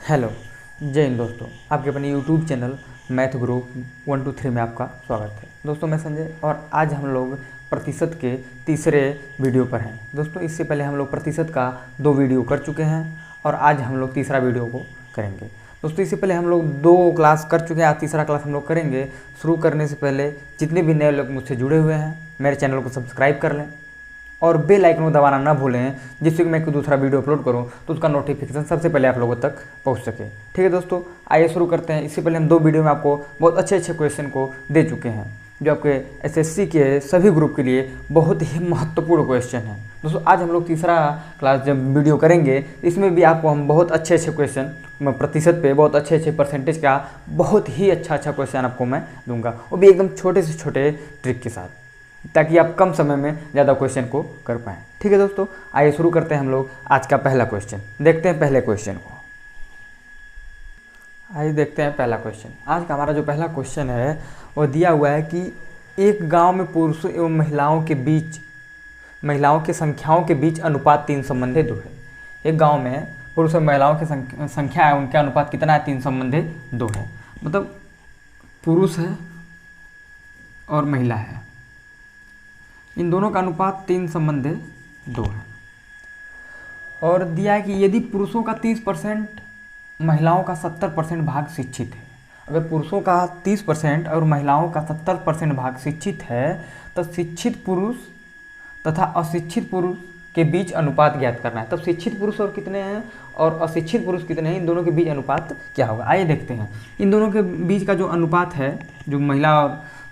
Hello, जय हिंद दोस्तों। आपके अपने यूट्यूब चैनल मैथ गुरु 1 2 3 में आपका स्वागत है। दोस्तों मैं संजय और आज हम लोग प्रतिशत के तीसरे वीडियो पर हैं। दोस्तों इससे पहले हम लोग प्रतिशत का 2 वीडियो कर चुके हैं और आज हम लोग तीसरा वीडियो को करेंगे। दोस्तों इससे पहले हम लोग 2 क्लास कर चुके हैं, आज तीसरा क्लास हम लोग करेंगे। शुरू करने से पहले जितने भी नए लोग मुझसे जुड़े हुए हैं मेरे चैनल को सब्सक्राइब कर लें और बेल आइकन को दबाना ना भूलें, जिससे कि मैं कोई दूसरा वीडियो अपलोड करूं तो उसका नोटिफिकेशन सबसे पहले आप लोगों तक पहुंच सके। ठीक है दोस्तों, आइए शुरू करते हैं। इससे पहले हम 2 वीडियो में आपको बहुत अच्छे क्वेश्चन को दे चुके हैं जो आपके एसएससी के सभी ग्रुप के लिए बहुत ही महत्वपूर्ण क्वेश्चन है। दोस्तों आज हम लोग तीसरा क्लास जब वीडियो करेंगे इसमें भी आपको हम बहुत अच्छे क्वेश्चन प्रतिशत पे बहुत अच्छे परसेंटेज का बहुत ही अच्छा क्वेश्चन आपको मैं दूंगा, वो भी एकदम छोटे से छोटे ट्रिक के साथ, ताकि आप कम समय में ज़्यादा क्वेश्चन को कर पाएँ। ठीक है दोस्तों, आइए शुरू करते हैं हम लोग आज का पहला क्वेश्चन। देखते हैं पहले क्वेश्चन को। आइए देखते हैं पहला क्वेश्चन। आज का हमारा जो पहला क्वेश्चन है वो दिया हुआ है कि एक गांव में पुरुषों एवं महिलाओं की संख्याओं के बीच अनुपात 3 संबंधित 2 है। एक गाँव में पुरुष और महिलाओं की संख्या है, उनका अनुपात कितना है? 3 संबंधित 2 है। मतलब पुरुष है और महिला है, इन दोनों का अनुपात 3 संबंधित 2 है। और दिया है कि यदि पुरुषों का 30% महिलाओं का 70% भाग शिक्षित है। अगर पुरुषों का 30% और महिलाओं का 70% भाग शिक्षित है तो शिक्षित पुरुष तथा अशिक्षित पुरुष के बीच अनुपात ज्ञात करना है। तब शिक्षित पुरुष और कितने हैं और अशिक्षित पुरुष कितने हैं, इन दोनों के बीच अनुपात क्या होगा। आइए देखते हैं। इन दोनों के बीच का जो अनुपात है, जो महिला और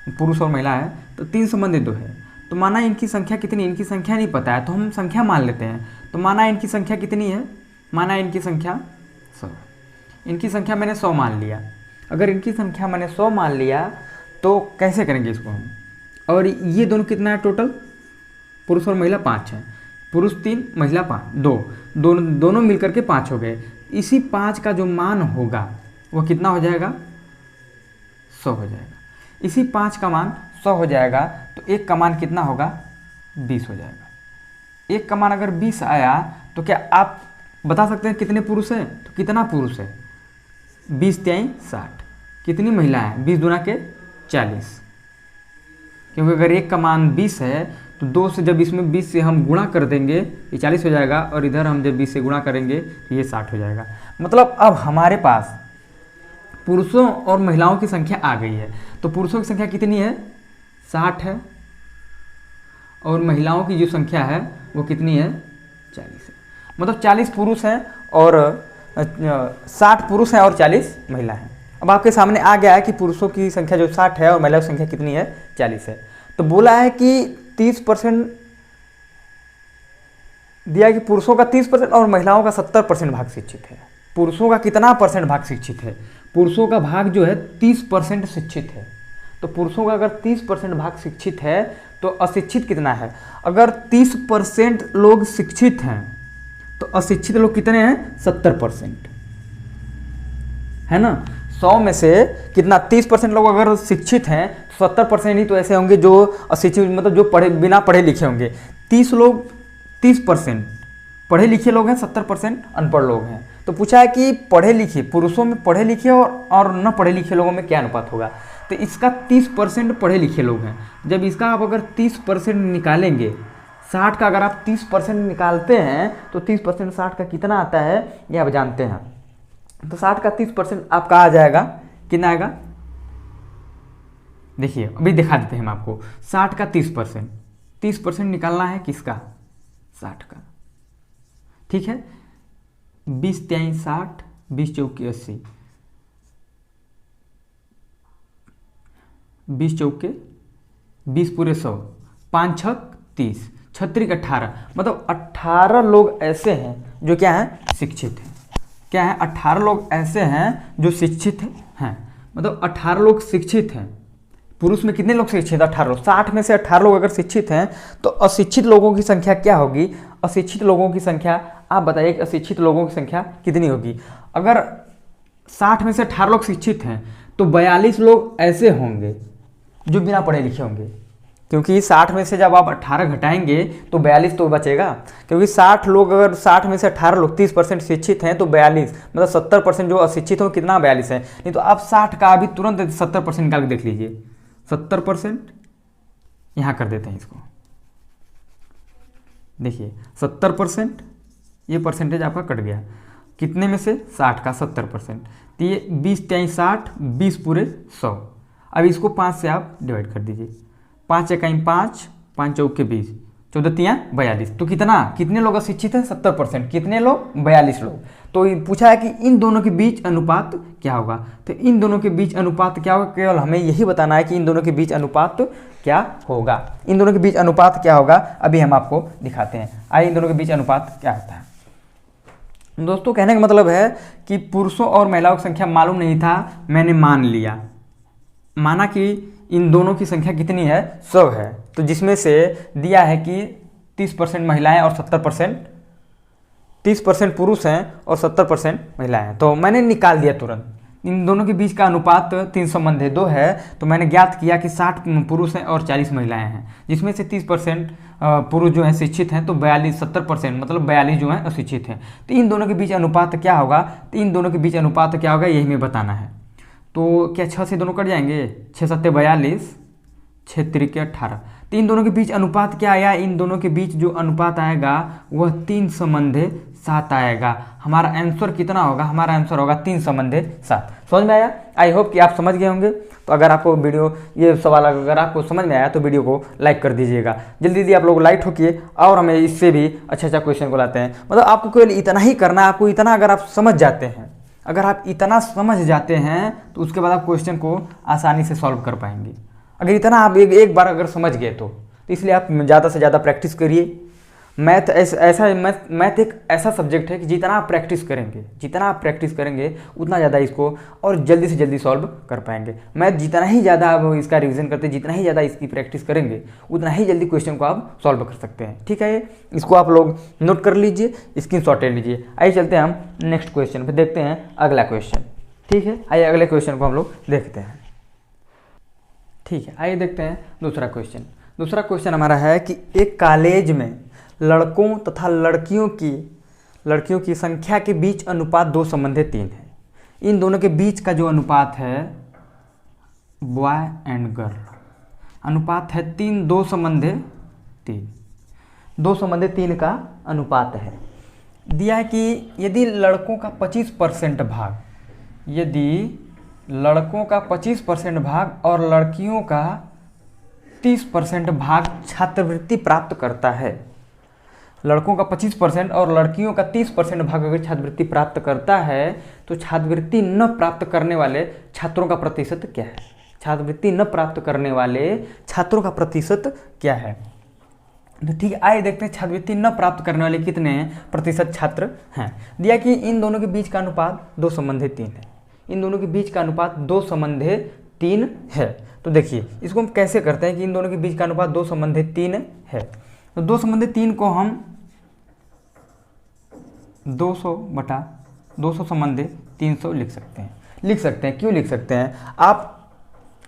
पुरुष और महिला है, तो 3 संबंधित 2 है। तो माना इनकी संख्या कितनी, इनकी संख्या नहीं पता है तो हम संख्या मान लेते हैं। तो माना इनकी संख्या कितनी है, माना इनकी संख्या 100। इनकी संख्या मैंने 100 मान लिया। अगर इनकी संख्या मैंने 100 मान लिया तो कैसे करेंगे इसको हम। और ये दोनों कितना है टोटल, पुरुष और महिला 5 हैं। पुरुष 3 महिला 5 2 दोनों मिलकर के 5 हो गए। इसी 5 का जो मान होगा वो कितना हो जाएगा, 100 हो जाएगा। इसी 5 का मान 100 हो जाएगा तो 1 का मान कितना होगा, 20 हो जाएगा। 1 का मान अगर 20 आया तो क्या आप बता सकते हैं कितने पुरुष हैं? तो कितना पुरुष है, 20 3 60। कितनी महिला है, 20 दूना के 40। क्योंकि अगर 1 का मान 20 है तो 2 से जब इसमें 20 से हम गुणा कर देंगे ये 40 हो जाएगा, और इधर हम जब 20 से गुणा करेंगे तो ये 60 हो जाएगा। मतलब अब हमारे पास पुरुषों और महिलाओं की संख्या आ गई है। तो पुरुषों की संख्या कितनी है, 60 है, और महिलाओं की जो संख्या है वो कितनी है, 40 है। मतलब 40 पुरुष हैं और 60 पुरुष हैं और 40 महिला हैं। अब आपके सामने आ गया है कि पुरुषों की संख्या जो 60 है और महिलाओं की संख्या कितनी है, 40 है। तो बोला है कि 30% दिया है कि पुरुषों का 30% और महिलाओं का 70% भाग शिक्षित है। पुरुषों का कितना परसेंट भाग शिक्षित है, पुरुषों का भाग जो है 30% शिक्षित है। तो पुरुषों का अगर 30% भाग शिक्षित है तो अशिक्षित कितना है। अगर 30% लोग शिक्षित हैं तो अशिक्षित लोग कितने हैं, 70% है ना। 100 में से कितना, 30% लोग अगर शिक्षित हैं तो 70% ही तो ऐसे होंगे जो अशिक्षित, मतलब जो बिना पढ़े लिखे होंगे। 30% पढ़े लिखे लोग हैं, 70% अनपढ़ लोग हैं। तो पूछा है कि पढ़े लिखे पुरुषों में पढ़े लिखे और न पढ़े लिखे लोगों में क्या अनुपात होगा। तो इसका 30% पढ़े लिखे लोग हैं। जब इसका आप अगर 30% निकालेंगे, 60 का अगर आप 30% निकालते हैं तो 30% 60 का कितना आता है ये आप जानते हैं। तो 60 का 30% आपका आ जाएगा, कितना आएगा, देखिए अभी दिखा देते हैं हम आपको। 60 का 30% निकालना है किसका, 60 का। ठीक है, 20 3 60, 20 चौके 80, 20 चौके 20 पूरे 100, 5 छक 30, 36 18। मतलब 18 लोग ऐसे हैं जो क्या है, शिक्षित हैं। क्या है, 18 लोग ऐसे हैं जो शिक्षित हैं। मतलब 18 लोग शिक्षित हैं। पुरुष में कितने लोग शिक्षित हैं, 18 लोग। 60 में से 18 लोग अगर शिक्षित हैं तो अशिक्षित लोगों की संख्या क्या होगी, अशिक्षित लोगों की संख्या आप बताइए कि अशिक्षित लोगों की संख्या कितनी होगी। अगर 60 में से 18 लोग शिक्षित हैं तो 42 लोग ऐसे होंगे जो बिना पढ़े लिखे होंगे। क्योंकि 60 में से जब आप 18 घटाएंगे तो 42 तो बचेगा, क्योंकि 60 लोग, अगर 60 में से 18 लोग 30% शिक्षित हैं तो 42, मतलब 70% जो अशिक्षित हो कितना 42 है। नहीं तो आप 60 का अभी तुरंत 70% निकाल के देख लीजिए, 70% यहाँ कर देते हैं इसको, देखिए 70%, ये परसेंटेज आपका कट गया, कितने में से 60 का 70%, तो ये 20 × 60, 20 पूरे 100। अब इसको 5 से आप डिवाइड कर दीजिए, 5 × 5, 5 चौके 20, 14 × 42, तो कितने लोग अशिक्षित हैं 70%, कितने लोग 42 लोग। तो ये पूछा है कि इन दोनों के बीच अनुपात क्या होगा, तो इन दोनों के बीच अनुपात क्या होगा, केवल हमें यही बताना है कि इन दोनों के बीच अनुपात क्या होगा। इन दोनों के बीच अनुपात क्या होगा अभी हम आपको दिखाते हैं। आइए इन दोनों के बीच अनुपात क्या होता है। दोस्तों कहने का मतलब है कि पुरुषों और महिलाओं की संख्या मालूम नहीं था, मैंने मान लिया, माना कि इन दोनों की संख्या कितनी है 100 है, तो जिसमें से दिया है कि 30% महिलाएं और 70%, 30% पुरुष हैं और 70% महिलाएं हैं, तो मैंने निकाल दिया तुरंत। इन दोनों के बीच का अनुपात 3 संबंधे 2 है, तो मैंने ज्ञात किया कि 60 पुरुष हैं और 40 महिलाएं हैं, जिसमें से 30% पुरुष जो हैं शिक्षित हैं, तो 70% मतलब 42 जो हैं अशिक्षित हैं। तो इन दोनों के बीच अनुपात क्या होगा, तो इन दोनों के बीच अनुपात क्या होगा यही हमें बताना है। तो क्या 6 से दोनों कट जाएंगे, 6 × 7 = 42, 6 × 3 = 18, तो इन दोनों के बीच अनुपात क्या आया, इन दोनों के बीच जो अनुपात आएगा वह 3 संबंधे 7 आएगा। हमारा आंसर कितना होगा, हमारा आंसर होगा 3 संबंधे 7। समझ में आया? आई होप कि आप समझ गए होंगे। तो अगर आपको वीडियो ये सवाल अगर आपको समझ में आया तो वीडियो को लाइक कर दीजिएगा, जल्दी जल्दी आप लोग लाइक ठोकिए और हमें इससे भी अच्छा क्वेश्चन को लाते हैं। मतलब आपको केवल इतना ही करना है, आपको इतना अगर आप समझ जाते हैं, अगर आप इतना समझ जाते हैं तो उसके बाद आप क्वेश्चन को आसानी से सॉल्व कर पाएंगे। अगर इतना आप एक बार अगर समझ गए तो इसलिए आप ज़्यादा से ज़्यादा प्रैक्टिस करिए। मैथ एक ऐसा सब्जेक्ट है कि जितना आप प्रैक्टिस करेंगे उतना ज़्यादा इसको और जल्दी से जल्दी सॉल्व कर पाएंगे। मैथ जितना ही ज़्यादा आप इसका रिवीजन करते हैं, जितना ही ज़्यादा इसकी प्रैक्टिस करेंगे उतना ही जल्दी क्वेश्चन को आप सॉल्व कर सकते हैं। ठीक है, इसको आप लोग नोट कर लीजिए, स्क्रीनशॉट ले लीजिए। आइए चलते हैं हम नेक्स्ट क्वेश्चन पर, देखते हैं अगला क्वेश्चन। ठीक है, आइए अगले क्वेश्चन को हम लोग देखते हैं। ठीक है, आइए देखते हैं दूसरा क्वेश्चन। दूसरा क्वेश्चन हमारा है कि एक कॉलेज में लड़कों तथा लड़कियों की संख्या के बीच अनुपात 2 संबंधे 3 है। इन दोनों के बीच का जो अनुपात है बॉय एंड गर्ल, अनुपात है 3, 2 संबंधे 3, 2 संबंधे 3 का अनुपात है। दिया है कि यदि लड़कों का 25% भाग, यदि लड़कों का 25% भाग और लड़कियों का 30% भाग छात्रवृत्ति प्राप्त करता है, लड़कों का 25% और लड़कियों का 30% भाग अगर छात्रवृत्ति प्राप्त करता है तो छात्रवृत्ति न प्राप्त करने वाले छात्रों का प्रतिशत क्या है, छात्रवृत्ति न प्राप्त करने वाले छात्रों का प्रतिशत क्या है। तो ठीक है, आइए देखते हैं छात्रवृत्ति न प्राप्त करने वाले कितने प्रतिशत छात्र हैं। दिया कि इन दोनों के बीच का अनुपात 2 संबंधे 3 है, इन दोनों के बीच का अनुपात 2 संबंधे 3 है। तो देखिए इसको हम कैसे करते हैं कि इन दोनों के बीच का अनुपात 2 संबंधे 3 है। तो 2 संबंधे 3 को हम 200/200 संबंधे 300 लिख सकते हैं। क्यों लिख सकते हैं, आप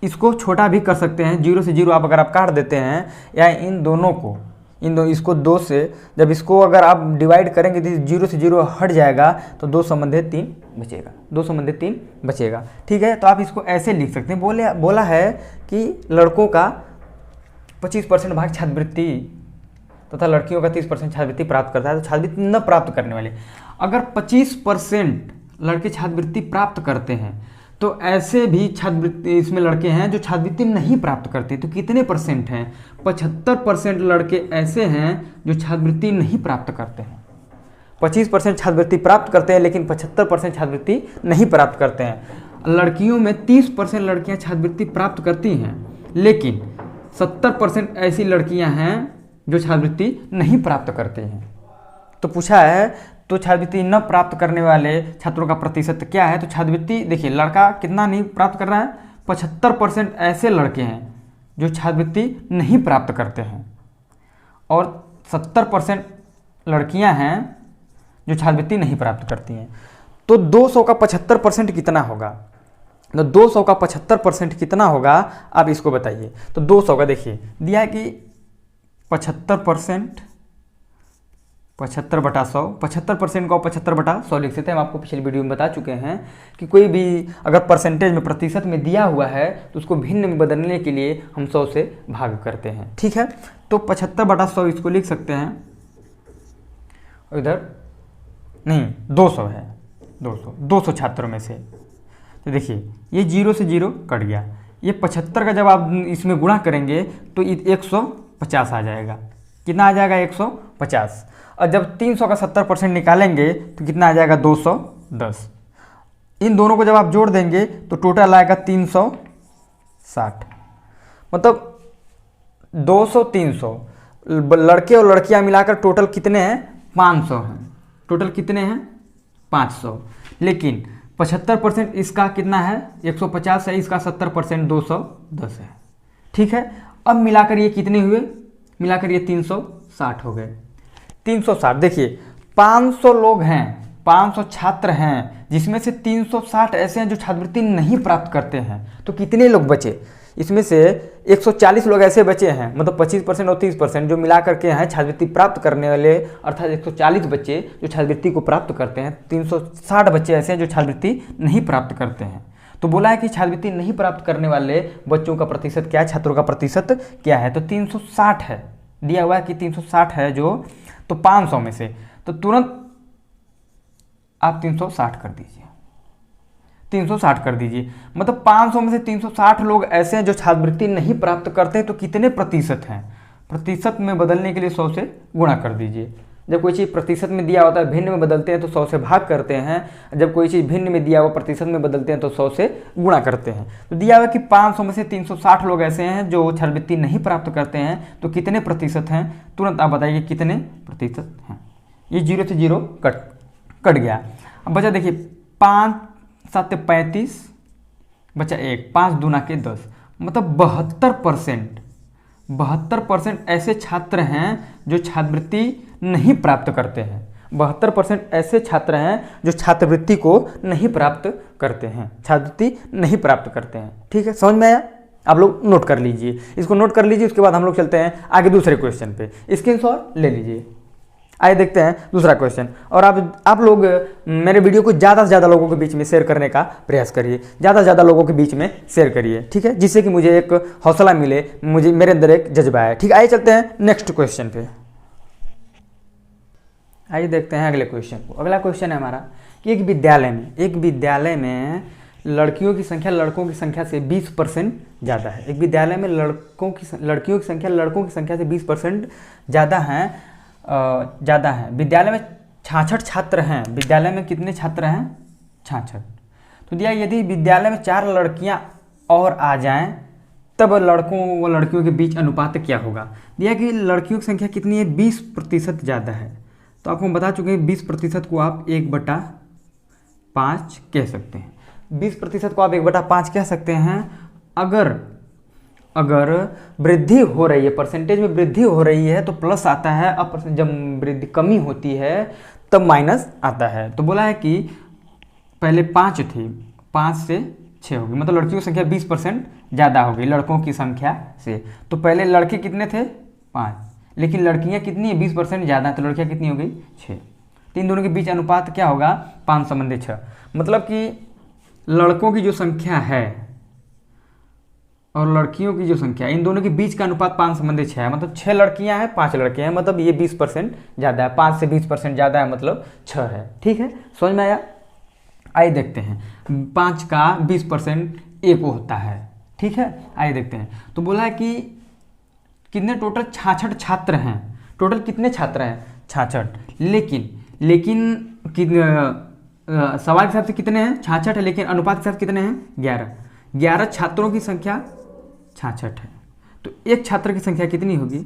इसको छोटा भी कर सकते हैं, 0 से 0 आप अगर आप काट देते हैं, या इन दोनों को इसको 2 से जब इसको अगर आप डिवाइड करेंगे तो 0 से 0 हट जाएगा तो 2 संबंधे 3 बचेगा, 2 संबंधे 3 बचेगा। ठीक है, तो आप इसको ऐसे लिख सकते हैं। बोला है कि लड़कों का 25% भाग छात्रवृत्ति तथा लड़कियों का 30% छात्रवृत्ति प्राप्त करता है, तो छात्रवृत्ति न प्राप्त करने वाले, अगर 25% लड़के छात्रवृत्ति प्राप्त करते हैं तो ऐसे भी छात्रवृत्ति इसमें लड़के हैं जो छात्रवृत्ति नहीं प्राप्त करते, तो कितने परसेंट हैं, 75% लड़के ऐसे हैं जो छात्रवृत्ति नहीं प्राप्त करते हैं। 25% छात्रवृत्ति प्राप्त करते हैं लेकिन 75% छात्रवृत्ति नहीं प्राप्त करते हैं। लड़कियों में 30% लड़कियां छात्रवृत्ति प्राप्त करती हैं, लेकिन 70% ऐसी लड़कियां हैं जो छात्रवृत्ति नहीं प्राप्त करते हैं। तो पूछा है तो छात्रवृत्ति न प्राप्त करने वाले छात्रों का प्रतिशत क्या है। तो छात्रवृत्ति देखिए लड़का कितना नहीं प्राप्त कर रहा है, 75% ऐसे लड़के हैं जो छात्रवृत्ति नहीं प्राप्त करते हैं और 70% लड़कियां हैं जो छात्रवृत्ति नहीं प्राप्त करती हैं। तो 200 का 75% कितना होगा, तो 200 का 75% कितना होगा, आप इसको बताइए। तो 200 का देखिए दिया है कि 75%, 75/100, 75% को 75/100 लिख सकते हैं। हम आपको पिछली वीडियो में बता चुके हैं कि कोई भी अगर परसेंटेज में, प्रतिशत में दिया हुआ है तो उसको भिन्न में बदलने के लिए हम 100 से भाग करते हैं, ठीक है। तो 75/100 इसको लिख सकते हैं, इधर नहीं 200 है, 200 छात्रों में से। तो देखिए ये 0 से 0 कट गया, ये 75 का जब आप इसमें गुणा करेंगे तो 150 आ जाएगा। कितना आ जाएगा, 150। और जब 300 का 70% निकालेंगे तो कितना आ जाएगा, 210। इन दोनों को जब आप जोड़ देंगे तो टोटल आएगा 360। मतलब 200 300 लड़के और लड़कियां मिलाकर टोटल कितने हैं, 500 हैं। टोटल कितने हैं, 500। लेकिन 75% इसका कितना है, 150 है, इसका 70% 210 है, ठीक है। अब मिलाकर ये कितने हुए, मिलाकर ये 360 हो गए। 360 देखिए 500 लोग हैं, 500 छात्र हैं, जिसमें से 360 ऐसे हैं जो छात्रवृत्ति नहीं प्राप्त करते हैं। तो कितने लोग बचे, इसमें से 140 लोग ऐसे बचे हैं, मतलब 25% और 30% जो मिला करके हैं छात्रवृत्ति प्राप्त करने वाले, अर्थात 140 बच्चे जो छात्रवृत्ति को प्राप्त करते हैं, 360 बच्चे ऐसे हैं जो छात्रवृत्ति नहीं प्राप्त करते हैं। तो बोला है कि छात्रवृत्ति नहीं प्राप्त करने वाले बच्चों का प्रतिशत क्या है, छात्रों का प्रतिशत क्या है, तो 360 है, दिया हुआ है कि 360 है जो, तो 500 में से तो तुरंत आप 360 कर दीजिए, 360 कर दीजिए। मतलब 500 में से 360 लोग ऐसे हैं जो छात्रवृत्ति नहीं प्राप्त करते हैं। तो कितने प्रतिशत हैं, प्रतिशत में बदलने के लिए 100 से गुणा कर दीजिए। जब कोई चीज़ प्रतिशत में दिया होता है, भिन्न में बदलते हैं तो 100 से भाग करते हैं। जब कोई चीज़ भिन्न में दिया हुआ प्रतिशत में बदलते हैं तो 100 से गुणा करते हैं। तो दिया हुआ कि 500 में से 360 लोग ऐसे हैं जो छात्रवृत्ति नहीं प्राप्त करते हैं। तो कितने प्रतिशत हैं, तुरंत आप बताइए कितने प्रतिशत हैं। ये 0 से 0 कट गया। अब बचा देखिए 5 7 35 बचा 1, 5 दूना के 10, मतलब 72% ऐसे छात्र हैं जो छात्रवृत्ति नहीं प्राप्त करते हैं। 72% ऐसे छात्र हैं जो छात्रवृत्ति को नहीं प्राप्त करते हैं, छात्रवृत्ति नहीं प्राप्त करते हैं, ठीक है। समझ में आया, आप लोग नोट कर लीजिए, इसको नोट कर लीजिए। उसके बाद हम लोग चलते हैं आगे दूसरे क्वेश्चन पे, स्क्रीनशॉट ले लीजिए। आइए देखते हैं दूसरा क्वेश्चन। और आप लोग मेरे वीडियो को ज़्यादा से ज़्यादा लोगों के बीच में शेयर करने का प्रयास करिए, ज़्यादा से ज़्यादा लोगों के बीच में शेयर करिए, ठीक है, जिससे कि मुझे एक हौसला मिले, मुझे मेरे अंदर एक जज्बा है, ठीक है। आइए चलते हैं नेक्स्ट क्वेश्चन पे। आइए देखते हैं अगले क्वेश्चन को। अगला क्वेश्चन है हमारा कि एक विद्यालय में लड़कियों की संख्या लड़कों की संख्या से 20% ज़्यादा है। एक विद्यालय में लड़कियों की संख्या लड़कों की संख्या से 20% ज़्यादा है। विद्यालय में 66 छात्र हैं। विद्यालय में कितने छात्र हैं, 66। तो दिया यदि विद्यालय में 4 लड़कियां और आ जाएं तब लड़कों व लड़कियों के बीच अनुपात क्या होगा। दिया कि लड़कियों की संख्या कितनी है, 20% ज़्यादा है। तो आपको हम बता चुके हैं 20% को आप 1/5 कह सकते हैं। 20% को आप 1/5 कह सकते हैं। अगर वृद्धि हो रही है, परसेंटेज में वृद्धि हो रही है तो प्लस आता है, अब जब वृद्धि कमी होती है तब माइनस आता है। तो बोला है कि पहले 5 थी, 5 से 6 होगी, मतलब लड़कियों की संख्या 20% ज़्यादा हो गई लड़कों की संख्या से। तो पहले लड़के कितने थे, 5, लेकिन लड़कियां कितनी है, 20% ज़्यादा है, तो लड़कियां कितनी हो गई, 6। तीन दोनों के बीच अनुपात क्या होगा, 5/6। मतलब कि लड़कों की जो संख्या है और लड़कियों की जो संख्या, इन दोनों के बीच का अनुपात 5/6 है। मतलब 6 लड़कियां हैं, 5 लड़के हैं, मतलब ये 20% ज़्यादा है। 5 से 20% ज़्यादा है, मतलब 6 है, ठीक है। समझ में आया। आइए देखते हैं 5 का 20% 1 होता है, ठीक है। आइए देखते हैं। तो बोला है कि कितने टोटल 66 छात्र हैं। टोटल कितने छात्र हैं, 66। लेकिन सवाल के हिसाब से कितने हैं, 66 है, लेकिन अनुपात के साथ कितने हैं, 11 छात्रों की संख्या 66 है। तो एक छात्र की संख्या कितनी होगी,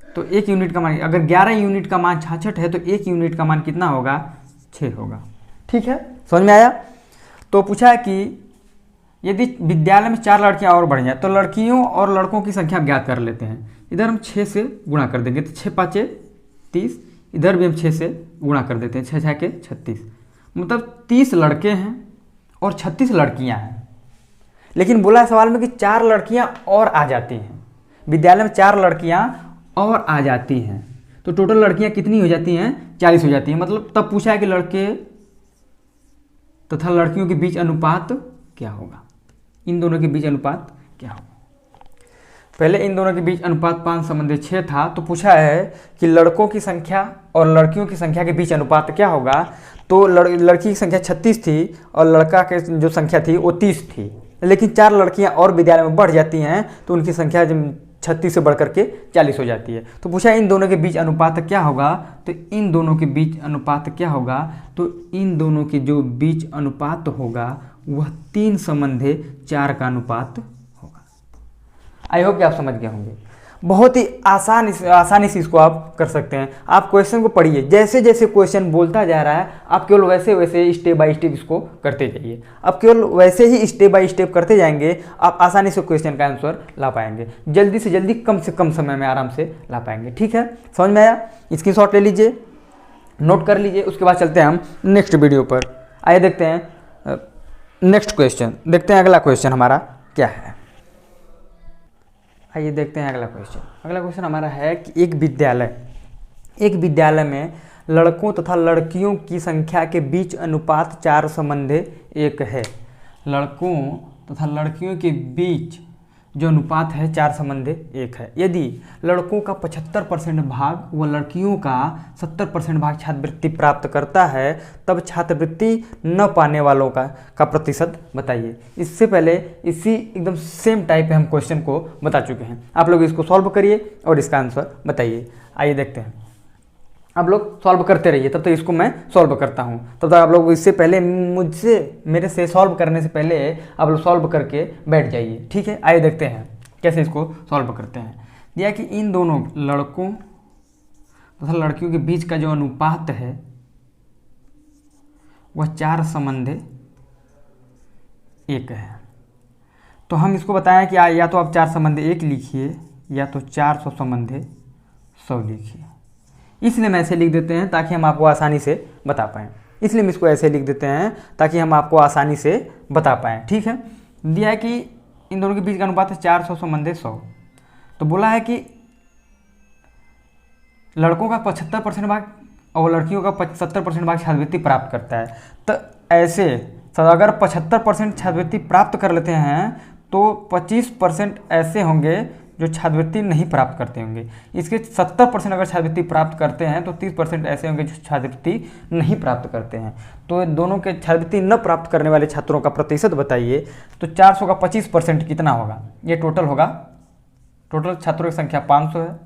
तो 1 यूनिट का मान, अगर 11 यूनिट का मान 66 है तो 1 यूनिट का मान कितना होगा, 6 होगा, ठीक है। समझ में आया। तो पूछा है कि यदि विद्यालय में 4 लड़कियां और बढ़ जाए तो लड़कियों और लड़कों की संख्या ज्ञात कर लेते हैं। इधर हम 6 से गुणा कर देंगे तो 6 5 30, इधर भी हम 6 से गुणा कर देते हैं, 6 6 के 36, मतलब 30 लड़के हैं और 36 लड़कियां हैं। लेकिन बोला है सवाल में कि 4 लड़कियां और आ जाती हैं, विद्यालय में 4 लड़कियां और आ जाती हैं, तो टोटल लड़कियां कितनी हो जाती हैं? 40 हो जाती हैं। मतलब तब पूछा है कि लड़के तथा लड़कियों के बीच अनुपात क्या होगा, इन दोनों के बीच अनुपात क्या होगा। पहले इन दोनों के बीच अनुपात 5:6 था, तो पूछा है कि लड़कों की संख्या और लड़कियों की संख्या के बीच अनुपात क्या होगा। तो लड़की की संख्या 36 थी और लड़का के जो संख्या थी वो 30 थी, लेकिन 4 लड़कियां और विद्यालय में बढ़ जाती हैं तो उनकी संख्या 36 से बढ़कर के 40 हो जाती है। तो पूछा इन दोनों के बीच अनुपात क्या होगा, तो इन दोनों के बीच अनुपात क्या होगा, तो इन दोनों के जो बीच अनुपात होगा वह 3:4 का अनुपात होगा। आई होप कि आप समझ गए होंगे। बहुत ही आसानी से इसको आप कर सकते हैं। आप क्वेश्चन को पढ़िए, जैसे जैसे क्वेश्चन बोलता जा रहा है आप केवल वैसे वैसे स्टेप बाय स्टेप इसको करते जाइए। आप केवल वैसे ही स्टेप बाय स्टेप करते जाएंगे, आप आसानी से क्वेश्चन का आंसर ला पाएंगे, जल्दी से जल्दी कम से कम समय में आराम से ला पाएंगे। ठीक है, समझ में आया? स्क्रीनशॉट ले लीजिए, नोट कर लीजिए। उसके बाद चलते हैं हम नेक्स्ट वीडियो पर। आइए देखते हैं नेक्स्ट क्वेश्चन, देखते हैं अगला क्वेश्चन हमारा क्या है। आइए देखते हैं अगला क्वेश्चन। अगला क्वेश्चन हमारा है कि एक विद्यालय में लड़कों तथा लड़कियों की संख्या के बीच अनुपात 4:1 है। लड़कों तथा लड़कियों के बीच जो अनुपात है 4:1 है। यदि लड़कों का 75% भाग व लड़कियों का 70% भाग छात्रवृत्ति प्राप्त करता है, तब छात्रवृत्ति न पाने वालों का प्रतिशत बताइए। इससे पहले इसी एकदम सेम टाइप पे हम क्वेश्चन को बता चुके हैं। आप लोग इसको सॉल्व करिए और इसका आंसर बताइए। आइए देखते हैं, आप लोग सॉल्व करते रहिए, तब तक इसको मैं सॉल्व करता हूँ। तब तक आप लोग इससे पहले मेरे से सॉल्व करने से पहले आप लोग सॉल्व करके बैठ जाइए। ठीक है, आइए देखते हैं कैसे इसको सॉल्व करते हैं। दिया कि इन दोनों लड़कों तथा लड़कियों के बीच का जो अनुपात है वह 4:1 है। तो हम इसको बताएं कि या तो आप 4:1 लिखिए या तो 400:100 लिखिए। इसलिए मैं ऐसे लिख देते हैं ताकि हम आपको आसानी से बता पाएँ। इसलिए हम इसको ऐसे लिख देते हैं ताकि हम आपको आसानी से बता पाएँ। ठीक है, दिया है कि इन दोनों के बीच का अनुपात है 400:100। तो बोला है कि लड़कों का 75% भाग और लड़कियों का 70% भाग छात्रवृत्ति प्राप्त करता है। तो ऐसे अगर 75% छात्रवृत्ति प्राप्त कर लेते हैं तो 25% ऐसे होंगे जो छात्रवृत्ति नहीं प्राप्त करते होंगे। इसके 70% अगर छात्रवृत्ति प्राप्त करते हैं तो 30% ऐसे होंगे जो छात्रवृत्ति नहीं प्राप्त करते हैं। तो दोनों के छात्रवृत्ति न प्राप्त करने वाले छात्रों का प्रतिशत बताइए। तो 400 का 25% कितना होगा? ये टोटल होगा, टोटल छात्रों की संख्या 500 है,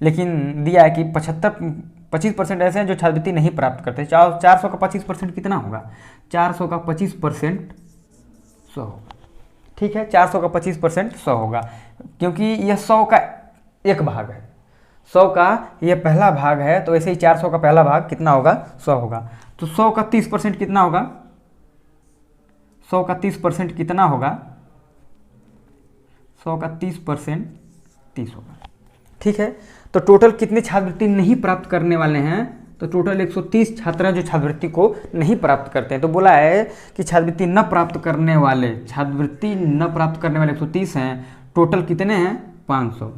लेकिन दिया है कि 25% ऐसे हैं जो छात्रवृत्ति नहीं प्राप्त करते। 400 का 25% कितना होगा? 400 का 25% 100 होगा। ठीक है, 400 का 25% 100 होगा, क्योंकि यह 100 का एक भाग है। 100 का यह पहला भाग है, तो ऐसे ही 400 का पहला भाग कितना होगा? 100 होगा। तो 100 का 30% कितना होगा? 100 का 30% कितना होगा? 100 का 30% 30 होगा। ठीक है, तो टोटल कितने छात्रवृत्ति नहीं प्राप्त करने वाले हैं? तो टोटल 130 छात्र हैं जो छात्रवृत्ति को नहीं प्राप्त करते हैं। तो बोला है कि छात्रवृत्ति न प्राप्त करने वाले 130 हैं। टोटल कितने हैं? 500।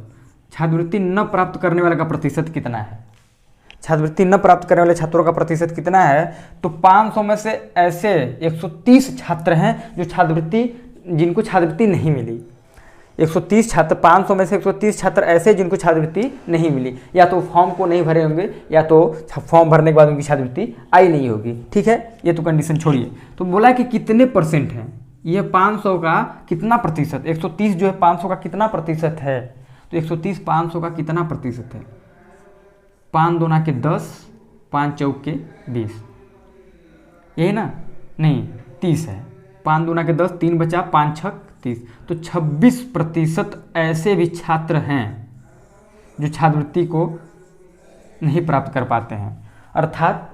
छात्रवृत्ति न प्राप्त करने वाले का प्रतिशत कितना है? छात्रवृत्ति न प्राप्त करने वाले छात्रों का प्रतिशत कितना है? तो 500 में से ऐसे 130 छात्र हैं जिनको छात्रवृत्ति नहीं मिली। 130 छात्र, 500 में से 130 छात्र ऐसे जिनको छात्रवृत्ति नहीं मिली, या तो फॉर्म को नहीं भरे होंगे या तो फॉर्म भरने के बाद उनकी छात्रवृत्ति आई नहीं होगी। ठीक है, ये तो कंडीशन छोड़िए। तो बोला कि कितने परसेंट हैं? ये 500 का कितना प्रतिशत? 130 जो है 500 का कितना प्रतिशत है? तो 130 500 का कितना प्रतिशत है? 5 दूना के 10, 5 चौक के 20, यही ना? नहीं, 30 है। 5 दूना के 10, 3 बचा, 5 छक 30। तो 26% ऐसे भी छात्र हैं जो छात्रवृत्ति को नहीं प्राप्त कर पाते हैं। अर्थात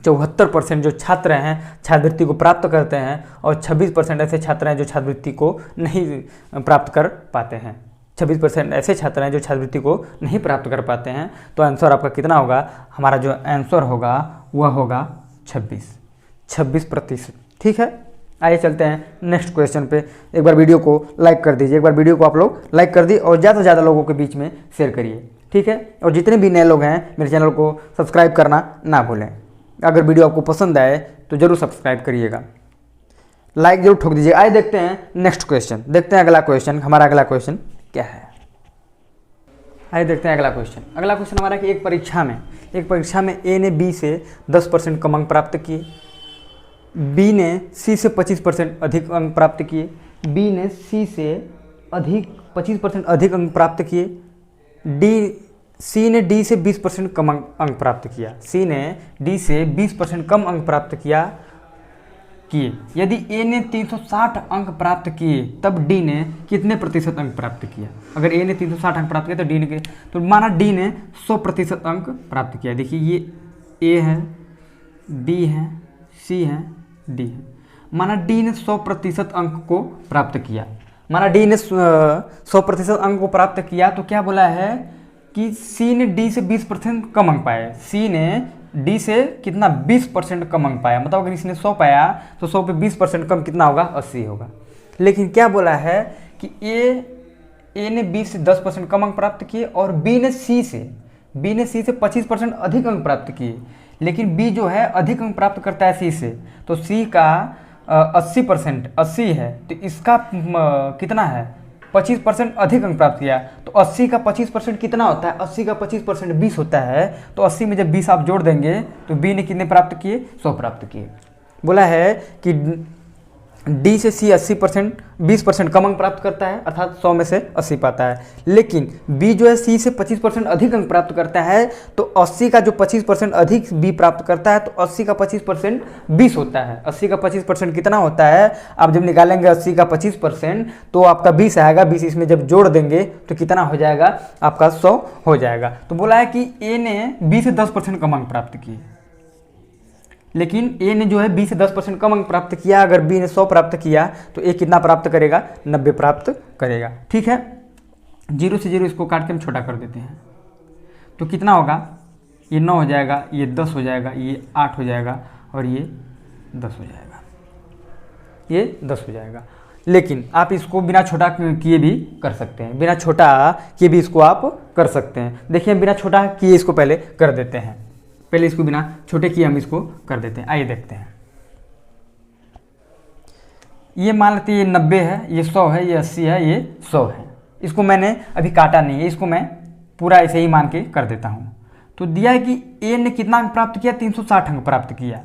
74% जो छात्र हैं छात्रवृत्ति को प्राप्त करते हैं और 26% ऐसे छात्र हैं जो छात्रवृत्ति को नहीं प्राप्त कर पाते हैं। 26% ऐसे छात्र हैं जो छात्रवृत्ति को नहीं प्राप्त कर पाते हैं। तो आंसर आपका कितना होगा? हमारा जो आंसर होगा वह होगा 26%। ठीक है, आइए चलते हैं नेक्स्ट क्वेश्चन पे। एक बार वीडियो को लाइक कर दीजिए, एक बार वीडियो को आप लोग लाइक कर दिए और ज़्यादा से ज़्यादा लोगों के बीच में शेयर करिए, ठीक है। और जितने भी नए लोग हैं मेरे चैनल को सब्सक्राइब करना ना भूलें। अगर वीडियो आपको पसंद आए तो ज़रूर सब्सक्राइब करिएगा, लाइक जरूर ठोक दीजिएगा। आइए देखते हैं नेक्स्ट क्वेश्चन, देखते हैं अगला क्वेश्चन, हमारा अगला क्वेश्चन क्या है। आइए देखते हैं अगला क्वेश्चन। अगला क्वेश्चन हमारा कि एक परीक्षा में ए ने बी से 10% कम अंक प्राप्त किए, बी ने सी से 25% अधिक अंक प्राप्त किए, बी ने सी से 25% अधिक अंक प्राप्त किए, सी ने डी से 20% कम अंक प्राप्त किया, सी ने डी से 20% कम अंक प्राप्त किए। यदि ए ने 360 अंक प्राप्त किए तब डी ने कितने प्रतिशत अंक प्राप्त किया। अगर ए ने 360 अंक प्राप्त किया तो डी ने, तो माना डी ने 100% अंक प्राप्त किया। देखिए ये ए है, बी है, सी है, डी है। माना डी ने 100% अंक को प्राप्त किया, माना डी ने 100% अंक को प्राप्त किया तो क्या बोला है कि सी ने डी से 20% कम अंक पाए। सी ने डी से कितना 20% कम अंक पाया, मतलब अगर इसने 100 पाया तो 100 पे 20% कम कितना होगा, 80 होगा। लेकिन क्या बोला है कि ए ने बी से 10% कम अंक प्राप्त किए और बी ने सी से 25% अधिक अंक प्राप्त किए। लेकिन बी जो है अधिक अंक प्राप्त करता है सी से, तो सी का 80% 80 है, तो इसका कितना है 25% अधिक अंक प्राप्त किया। तो 80 का 25% कितना होता है, 80 का 25% 20 होता है। तो 80 में जब 20 आप जोड़ देंगे तो बी ने कितने प्राप्त किए, 100 प्राप्त किए। बोला है कि डी से सी 20% कम अंक प्राप्त करता है, अर्थात 100 में से 80 पाता है। लेकिन बी जो है सी से 25% अधिक अंक प्राप्त करता है, तो 80 का जो 25% अधिक बी प्राप्त करता है, तो 80 का 25% 20 होता है। 80 का 25% कितना होता है, आप जब निकालेंगे 80 का 25% तो आपका 20 आएगा, 20 इसमें जब जोड़ देंगे तो कितना हो जाएगा, आपका 100 हो जाएगा। तो बोला है कि ए ने बी से 10% कम अंक प्राप्त किए, लेकिन ए ने जो है बी से 10% कम अंक प्राप्त किया। अगर बी ने 100 प्राप्त किया तो ए कितना प्राप्त करेगा, 90 प्राप्त करेगा, ठीक है। 0 से 0 इसको काट के हम छोटा कर देते हैं तो कितना होगा, ये 9 हो जाएगा, ये 10 हो जाएगा, ये 8 हो जाएगा और ये 10 हो जाएगा, ये 10 हो जाएगा। लेकिन आप इसको बिना छोटा किए भी कर सकते हैं, बिना छोटा किए भी इसको आप कर सकते हैं। देखिए बिना छोटा किए इसको पहले कर देते हैं, पहले इसको बिना छोटे किए हम इसको कर देते हैं। आइए देखते हैं। ये मान लेते हैं ये 90 है, ये 100 है, ये 80 है, ये 100 है। इसको मैंने अभी काटा नहीं है, इसको मैं पूरा ऐसे ही मान के कर देता हूँ। तो दिया है कि ए ने कितना अंक प्राप्त किया, 360 अंक प्राप्त किया,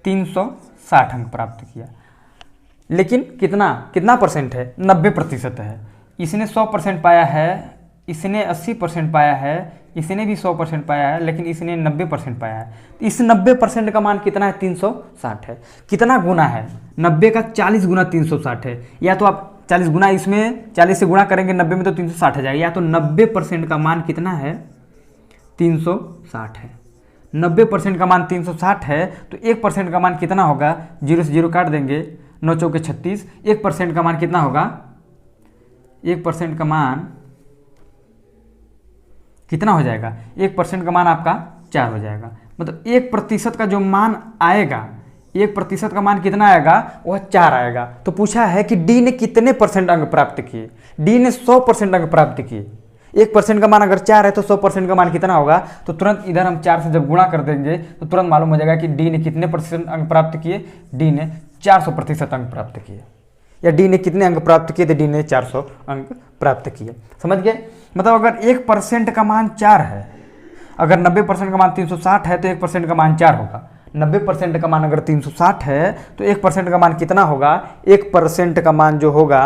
360 अंक प्राप्त किया। लेकिन कितना परसेंट है, 90% है। इसने 100% पाया है, इसने 80% पाया है, इसने भी 100% पाया है, लेकिन इसने 90% पाया है। इस 90% का मान कितना है, 360 है। कितना गुना है, 90 का 40 गुना 360 है। या तो आप 40 गुना इसमें 40 से गुणा करेंगे 90 में तो 360 आ जाएगा। या तो 90% का मान कितना है, 360 है। 90% का मान 360 है तो 1% का मान कितना होगा, 0 से 0 काट देंगे, 9 चौके 36। 1% का मान कितना होगा, 1% का मान कितना हो जाएगा, 1% का मान आपका 4 हो जाएगा। मतलब 1% का जो मान आएगा, 1% का मान कितना आएगा, वह 4 आएगा। तो पूछा है कि डी ने कितने % अंक प्राप्त किए, डी ने 100% अंक प्राप्त किए। 1% का मान अगर 4 है तो 100% का मान कितना होगा, तो तुरंत इधर हम 4 से जब गुणा कर देंगे तो तुरंत मालूम हो जाएगा कि डी ने कितने % अंक प्राप्त किए, डी ने 400% अंक प्राप्त किए। या डी ने कितने अंक प्राप्त किए, तो डी ने 400 अंक प्राप्त किए। समझ गए। मतलब अगर 1% का मान 4 है, अगर 90% का मान 360 है तो 1% का मान 4 होगा। 90% का मान अगर 360 है तो 1% का मान कितना होगा, 1% का मान जो होगा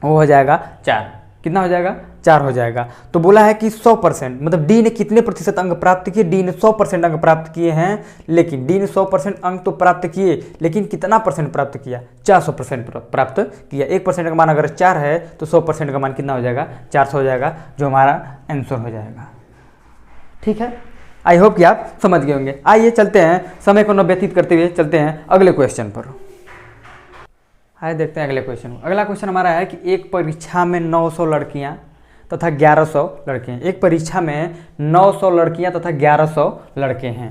वो हो जाएगा 4। कितना हो जाएगा, 4 हो जाएगा। तो बोला है कि 100%, मतलब डी ने कितने प्रतिशत अंक प्राप्त किए, डी ने 100% अंक प्राप्त किए हैं। लेकिन डी ने 100% अंक तो प्राप्त किए, लेकिन कितना % प्राप्त किया, 400% प्राप्त किया। 1% का मान अगर 4 है तो 100% का मान कितना हो जाएगा, 400 हो जाएगा, जो हमारा आंसर हो जाएगा। ठीक है, आई होप कि आप समझ गए होंगे। आइए चलते हैं, समय को न व्यतीत करते हुए चलते हैं अगले क्वेश्चन पर। आइए देखते हैं अगले क्वेश्चन। अगला क्वेश्चन हमारा है कि एक परीक्षा में 900 लड़कियां तथा 1100 लड़के हैं। एक परीक्षा में 900 लड़कियां तथा 1100 लड़के हैं,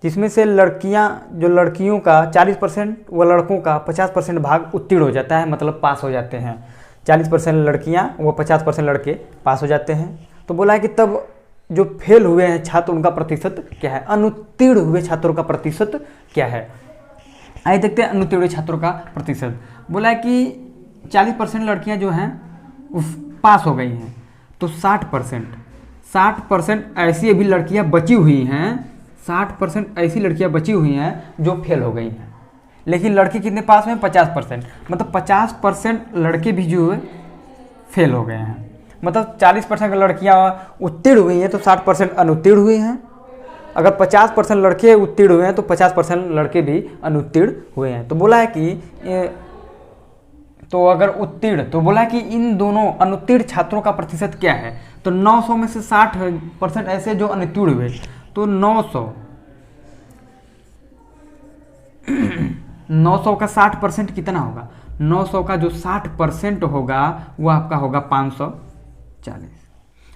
जिसमें से लड़कियों का 40% व लड़कों का 50% भाग उत्तीर्ण हो जाता है, मतलब पास हो जाते हैं। 40% लड़कियां व 50% लड़के पास हो जाते हैं। तो बोला है कि तब जो फेल हुए हैं छात्र उनका प्रतिशत क्या है, अनुत्तीर्ण हुए छात्रों का प्रतिशत क्या है। आइए देखते हैं अनुत्तीर्ण हुए छात्रों का प्रतिशत। बोला है कि 40% लड़कियां जो हैं पास हो गई हैं, तो 60% ऐसी अभी लड़कियां बची हुई हैं, 60% ऐसी लड़कियां बची हुई हैं जो फेल हो गई हैं। लेकिन लड़के कितने पास में, 50%, मतलब 50% लड़के भी जो है फेल हो गए हैं। मतलब 40% लड़कियां उत्तीर्ण हुई हैं तो 60% अनुत्तीर्ण हुई हैं। अगर 50% लड़के उत्तीर्ण हुए हैं तो 50% लड़के भी अनुत्तीर्ण हुए हैं। तो बोला है कि तो अगर उत्तीर्ण, तो बोला है कि इन दोनों अनुत्तीर्ण छात्रों का प्रतिशत क्या है। तो 900 में से 60% ऐसे जो अनुत्तीर्ण हुए, तो 900 का 60% कितना होगा, 900 का जो 60% होगा वो आपका होगा 540।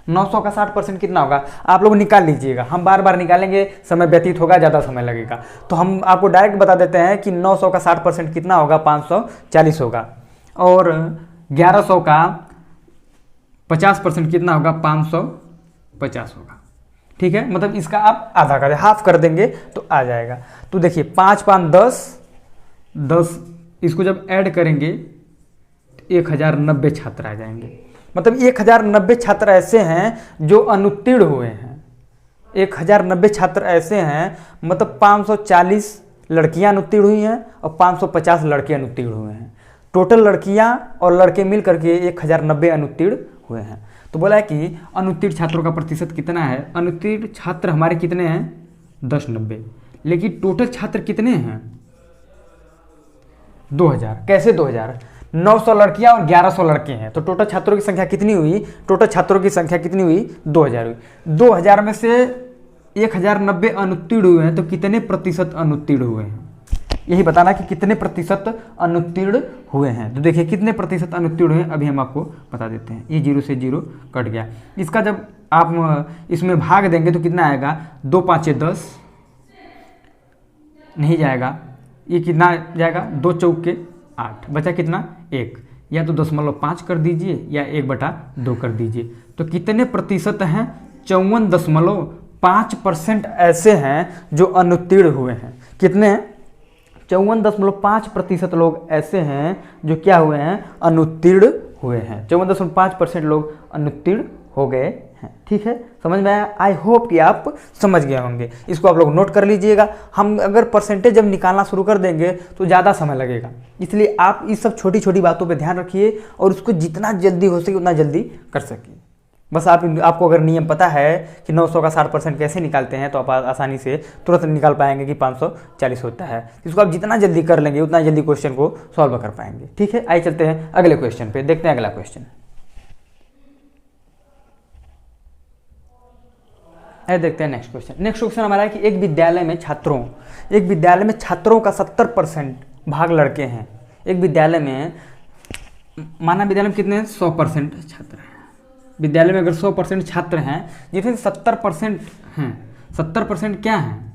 900 का 60% कितना होगा, आप लोग निकाल लीजिएगा, हम बार बार निकालेंगे, समय व्यतीत होगा, ज़्यादा समय लगेगा। तो हम आपको डायरेक्ट बता देते हैं कि 900 का 60% कितना होगा, 540 होगा। और 1100 का 50% कितना होगा, 550 होगा। ठीक है, मतलब इसका आप आधा कर हाफ कर देंगे तो आ जाएगा। तो देखिए 5 5 10, इसको जब ऐड करेंगे 1090 छात्र आ जाएंगे। मतलब 1090 छात्र ऐसे हैं जो अनुत्तीर्ण हुए हैं। 1090 छात्र ऐसे हैं, मतलब 540 लड़कियां अनुत्तीर्ण हुई हैं और 550 लड़के अनुत्तीर्ण हुए हैं। टोटल लड़कियां और लड़के मिल करके 1090 अनुत्तीर्ण हुए हैं। तो बोला है कि अनुत्तीर्ण छात्रों का प्रतिशत कितना है। अनुत्तीर्ण छात्र हमारे कितने हैं, 1090, लेकिन टोटल छात्र कितने हैं, 2000। कैसे 2000, 900 लड़कियां और 1100 लड़के हैं, तो टोटल छात्रों की संख्या कितनी हुई, टोटल छात्रों की संख्या कितनी हुई, 2000 हुई। 2000 में से 1090 अनुत्तीर्ण हुए हैं, तो कितने प्रतिशत अनुत्तीर्ण हुए हैं, यही बताना कि कितने प्रतिशत अनुत्तीर्ण हुए हैं। तो देखिए कितने प्रतिशत अनुत्तीर्ण हुए, अभी हम आपको बता देते हैं। ये 0 से 0 कट गया, इसका जब आप इसमें भाग देंगे तो कितना आएगा, 2 5 10 नहीं जाएगा, ये कितना जाएगा, 2 चौके 8, बचा कितना 1, या तो 0.5 कर दीजिए या 1/2 कर दीजिए। तो कितने प्रतिशत हैं, 54.5% ऐसे हैं जो अनुत्तीर्ण हुए हैं। कितने हैं, 54.5% लोग ऐसे हैं जो क्या हुए हैं, अनुत्तीर्ण हुए हैं। 54.5% लोग अनुत्तीर्ण हो गए हैं। ठीक है, समझ में आया। आई होप कि आप समझ गए होंगे। इसको आप लोग नोट कर लीजिएगा। हम अगर परसेंटेज जब निकालना शुरू कर देंगे तो ज़्यादा समय लगेगा, इसलिए आप इस सब छोटी छोटी बातों पे ध्यान रखिए और उसको जितना जल्दी हो सके उतना जल्दी कर सकिए। बस आपको अगर नियम पता है कि 900 का 60% कैसे निकालते हैं, तो आप आसानी से तुरंत निकाल पाएंगे कि 540 होता है। इसको आप जितना जल्दी कर लेंगे उतना जल्दी क्वेश्चन को सॉल्व कर पाएंगे। ठीक है, आइए चलते हैं अगले क्वेश्चन पे, देखते हैं अगला क्वेश्चन है। देखते हैं नेक्स्ट क्वेश्चन। नेक्स्ट क्वेश्चन हमारा है कि एक विद्यालय में छात्रों का 70% भाग लड़के हैं। एक विद्यालय में, माना विद्यालय में कितने हैं, 100% छात्र हैं। विद्यालय में अगर 100% छात्र हैं, जिसमें 70% हैं, 70% क्या हैं,